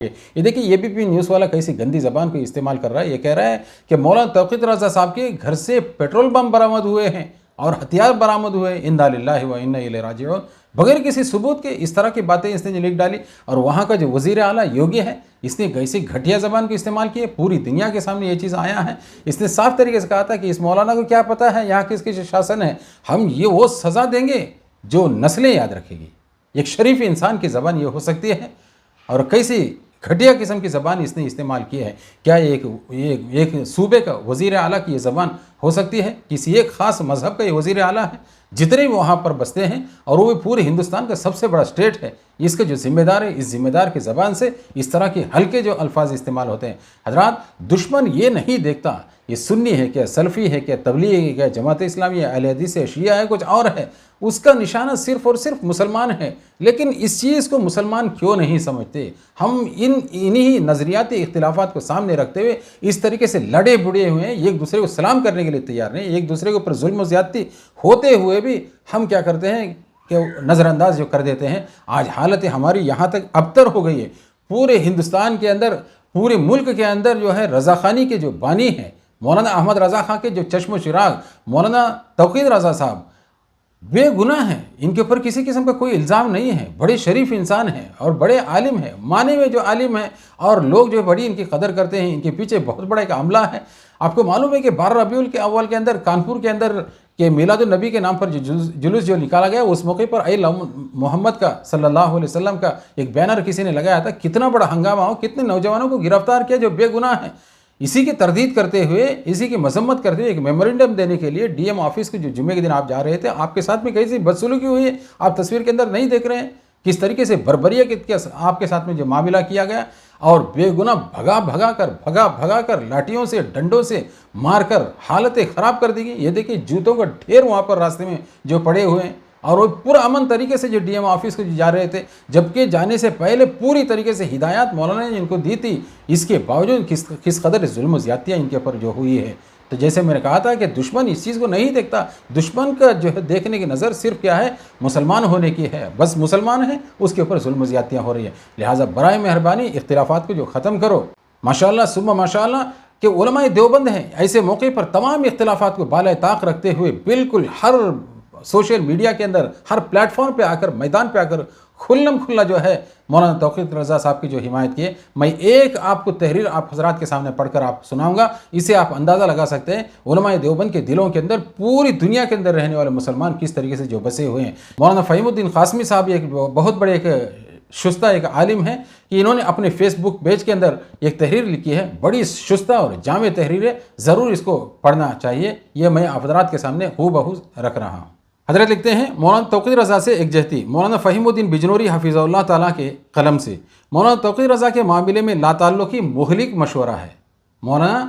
ये देखिए ABP news वाला कैसी गंदी ज़बान को इस्तेमाल कर रहा है। ये कह रहा है कि मौलाना तौक़ीर रज़ा साहब के घर से पेट्रोल बम बरामद हुए हैं और हथियार बरामद हुए। इन्ना लिल्लाहि व इन्ना इलैहि राजिऊन। बगैर किसी सबूत के इस तरह की बातें इसने लिख डाली। और वहाँ का जो वज़ीर आला योगी है, इसने कैसी घटिया ज़बान को इस्तेमाल किया। पूरी दुनिया के सामने ये चीज़ आया है। इसने साफ तरीके से कहा था कि इस मौलाना को क्या पता है यहाँ किसकी शासन है, हम ये वो सज़ा देंगे जो नस्लें याद रखेगी। एक शरीफ इंसान की ज़बान ये हो सकती है, और कैसी घटिया किस्म की ज़बान इसने इस्तेमाल की है। क्या एक सूबे का वज़ीर आला की ये ज़बान हो सकती है? किसी एक ख़ास मज़हब का ये वज़ीर आला है, जितने भी वहाँ पर बसते हैं, और वो भी पूरे हिंदुस्तान का सबसे बड़ा स्टेट है, इसके जो ज़िम्मेदार है, इस ज़िम्मेदार की ज़बान से इस तरह के हल्के जो अल्फाज इस्तेमाल होते हैं। हज़रात, दुश्मन ये नहीं देखता ये सुन्नी है क्या, सल्फ़ी है क्या, तबलीग है क्या, जमात इस्लामी है, अहले हदीस है, शिया है, कुछ और है। उसका निशाना सिर्फ़ और सिर्फ मुसलमान है। लेकिन इस चीज़ को मुसलमान क्यों नहीं समझते? हम इन्हीं नज़रियाती इख्तिलाफ़ात को सामने रखते हुए इस तरीके से लड़े बुड़े हुए हैं, एक दूसरे को सलाम करने के लिए तैयार नहीं, एक दूसरे के ऊपर जुल्म ज़्यादती होते हुए भी हम क्या करते हैं कि नज़रअंदाज जो कर देते हैं। आज हालत हमारी यहाँ तक अबतर हो गई है। पूरे हिंदुस्तान के अंदर, पूरे मुल्क के अंदर जो है रज़ाख़ानी के जो बानी हैं, मौलाना अहमद रज़ा खां के जो चश्म चिराग मौलाना तौक़ीर रज़ा साहब बेगुनाह हैं। इनके ऊपर किसी किस्म का कोई इल्ज़ाम नहीं है। बड़े शरीफ इंसान हैं और बड़े आलिम हैं, माने में जो आलिम हैं, और लोग जो बड़ी इनकी कदर करते हैं। इनके पीछे बहुत बड़ा एक अमला है। आपको मालूम है कि 12 रबीउल के अव्वल के अंदर कानपुर के अंदर के मिलादुन नबी के नाम पर जो जुलूस जो निकाला गया, उस मौके पर आई मोहम्मद का सल्लल्लाहु अलैहि वसल्लम का एक बैनर किसी ने लगाया था। कितना बड़ा हंगामा हो, कितने नौजवानों को गिरफ्तार किया जो बेगुनाह हैं। इसी की तरदीद करते हुए, इसी की मजम्मत करते हुए एक मेमोरेंडम देने के लिए डीएम ऑफिस के जो जुम्मे के दिन आप जा रहे थे, आपके साथ में कैसी बदसलूकी हुई है आप तस्वीर के अंदर नहीं देख रहे हैं? किस तरीके से बर्बरिया के आपके साथ में जो मामला किया गया, और बेगुनाह भगा कर लाठियों से, डंडों से मारकर हालतें ख़राब कर दी गई। ये देखिए जूतों का ढेर वहाँ पर रास्ते में जो पड़े हुए हैं, और वो पूरा अमन तरीके से जो डीएम ऑफिस को जा रहे थे, जबकि जाने से पहले पूरी तरीके से हिदायत मौलाना ने इनको दी थी। इसके बावजूद किस कदर जुल्म ज़्यादतियाँ इनके ऊपर जो हुई है। तो जैसे मैंने कहा था कि दुश्मन इस चीज़ को नहीं देखता। दुश्मन का जो है देखने की नज़र सिर्फ क्या है, मुसलमान होने की है। बस मुसलमान है, उसके ऊपर जुल्म ज़्यादतियाँ हो रही है। लिहाजा बराए मेहरबानी इख्तिलाफ़ात को जो ख़त्म करो। माशाअल्लाह सुम्मा माशाअल्लाह कि उलमाए देवबंद हैं, ऐसे मौके पर तमाम इख्तिलाफ़ात को बाला ताक़ रखते हुए बिल्कुल हर सोशल मीडिया के अंदर, हर प्लेटफॉर्म पे आकर, मैदान पे आकर खुल्लम खुल्ला जो है मौलाना तौक़ीर रज़ा साहब की जो हिमायत की है। मैं एक आपको तहरीर आप हज़रात के सामने पढ़कर आप सुनाऊंगा। इसे आप अंदाज़ा लगा सकते हैं उलमाए देवबंद के दिलों के अंदर, पूरी दुनिया के अंदर रहने वाले मुसलमान किस तरीके से जो बसे हुए हैं। मौलाना फ़हीमुद्दीन क़ासमी साहब एक बहुत बड़े एक शुस्ता एक आलिम है कि इन्होंने अपने फेसबुक पेज के अंदर एक तहरीर लिखी है। बड़ी शुस्ता और जामे तहरीर है, ज़रूर इसको पढ़ना चाहिए। ये मैं आप हज़रात के सामने हूबहू रख रहा हूँ। हज़रत लिखते हैं, मौलाना तौक़ीर रज़ा से एक जहती मौलाना फ़हीमुद्दीन बिजनौरी हफ़िज़हुल्लाह ताला के कलम से। मौलाना तौक़ीर रज़ा के मामले में लाताल्लुक़ी मुहलिक मशवरा है। मौलाना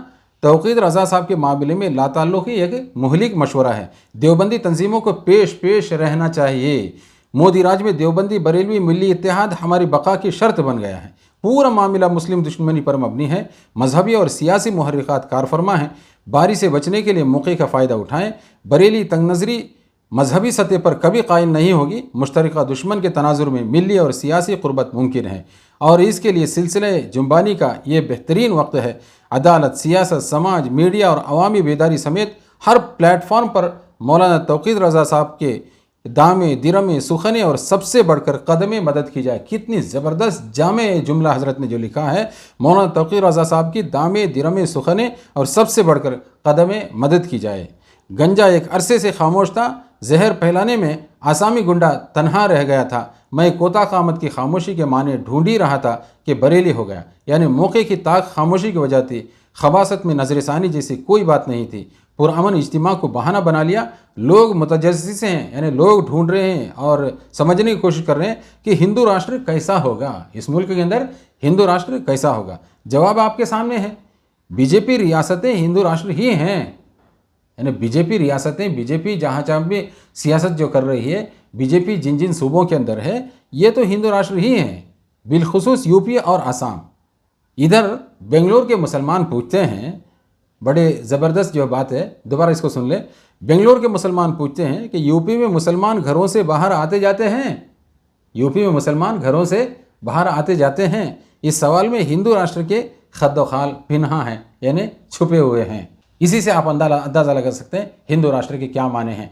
तौक़ीर रज़ा साहब के मामले में लाताल्लुक़ी एक मुहलिक मशवरा है। देवबंदी तंजीमों को पेश रहना चाहिए। मोदी राज में देवबंदी बरेलवी मिली इत्तेहाद हमारी बका की शर्त बन गया है। पूरा मामला मुस्लिम दुश्मनी पर मबनी है। मजहबी और सियासी मुहर्रिकात कारफरमा हैं। बारी से बचने के लिए मौके का फ़ायदा उठाएँ। बरेली तंग नज़री मजहबी सतह पर कभी कायम नहीं होगी। मुश्तरका दुश्मन के तनाजुर में मिली और सियासी क़ुर्बत मुमकिन है, और इसके लिए सिलसिले जुम्बानी का ये बेहतरीन वक्त है। अदालत, सियासत, समाज, मीडिया और अवामी बेदारी समेत हर प्लेटफॉर्म पर मौलाना तौक़ीर रज़ा साहब के दामे, दिरमे, सुखने और सबसे बढ़कर कदमे मदद की जाए। कितनी ज़बरदस्त जामे जुमला हज़रत ने जो लिखा है, मौलाना तौक़ीर रज़ा साहब की दामे, दिरमे, सुखने और सबसे बढ़कर कदमे मदद की जाए। गंजा एक अरसे से खामोश था, जहर फैलाने में आसामी गुंडा तन्हा रह गया था। मैं कोता क़ामत की खामोशी के माने ढूंढ ही रहा था कि बरेली हो गया। यानी मौके की ताक खामोशी की वजह थी, खबासत में नज़रसानी जैसी कोई बात नहीं थी। पुरअमन इज्तिमा को बहाना बना लिया। लोग मुतजस्सिस हैं, यानी लोग ढूंढ रहे हैं और समझने की कोशिश कर रहे हैं कि हिंदू राष्ट्र कैसा होगा, इस मुल्क के अंदर हिंदू राष्ट्र कैसा होगा। जवाब आपके सामने है, बीजेपी रियासतें हिंदू राष्ट्र ही हैं। यानी बीजेपी रियासतें, बीजेपी जहाँ जहाँ भी सियासत जो कर रही है, बीजेपी जिन जिन सूबों के अंदर है, ये तो हिंदू राष्ट्र ही हैं। बिलखुसूस यूपी और आसाम। इधर बेंगलोर के मुसलमान पूछते हैं, बड़े ज़बरदस्त जो बात है, दोबारा इसको सुन ले। बेंगलोर के मुसलमान पूछते हैं कि यूपी में मुसलमान घरों से बाहर आते जाते हैं, यूपी में मुसलमान घरों से बाहर आते जाते हैं, इस सवाल में हिंदू राष्ट्र के खद्दोखाल पिन्हा हैं, यानी छुपे हुए हैं। इसी से आप अंदाज़ा लगा सकते हैं हिंदू राष्ट्र के क्या माने हैं।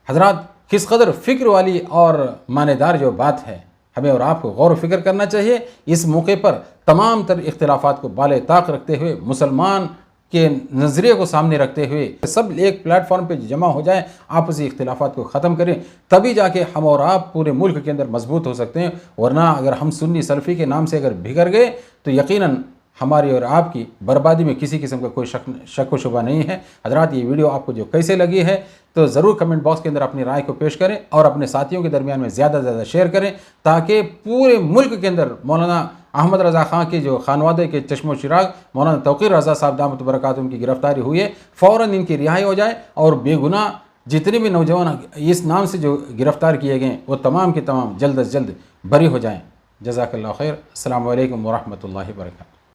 हजरात, किस कदर फ़िक्र वाली और मानेदार जो बात है, हमें और आपको गौर व फिक्र करना चाहिए। इस मौके पर तमाम तर इख्तिलाफ़ात को बाले ताक रखते हुए, मुसलमान के नज़रिए को सामने रखते हुए सब एक प्लेटफॉर्म पे जमा हो जाएं, आपसी इख्तिलाफ़ात को ख़त्म करें, तभी जाके हम और आप पूरे मुल्क के अंदर मजबूत हो सकते हैं। वरना अगर हम सुन्नी सल्फ़ी के नाम से अगर बिगड़ गए तो यकीनन हमारी और आपकी बर्बादी में किसी किस्म का कोई शक व शुबा नहीं है। हजरात, ये वीडियो आपको जो कैसे लगी है तो ज़रूर कमेंट बॉक्स के अंदर अपनी राय को पेश करें और अपने साथियों के दरमियान में ज़्यादा से ज़्यादा शेयर करें, ताकि पूरे मुल्क के अंदर मौलाना अहमद रज़ा ख़ान के जो खानवादे के चश्मो चिराग मौलाना तौक़ीर रज़ा साहब दामत बरकातुहू की गिरफ़्तारी हुई है, फ़ौरन इनकी रिहाई हो जाए और बेगुनाह जितने भी नौजवान इस नाम से जो गिरफ़्तार किए गए वो तमाम के तमाम जल्द अज जल्द बरी हो जाएँ। जज़ाकल्लाहु खैर। अस्सलामु अलैकुम व रहमतुल्लाहि व बरकातुहू।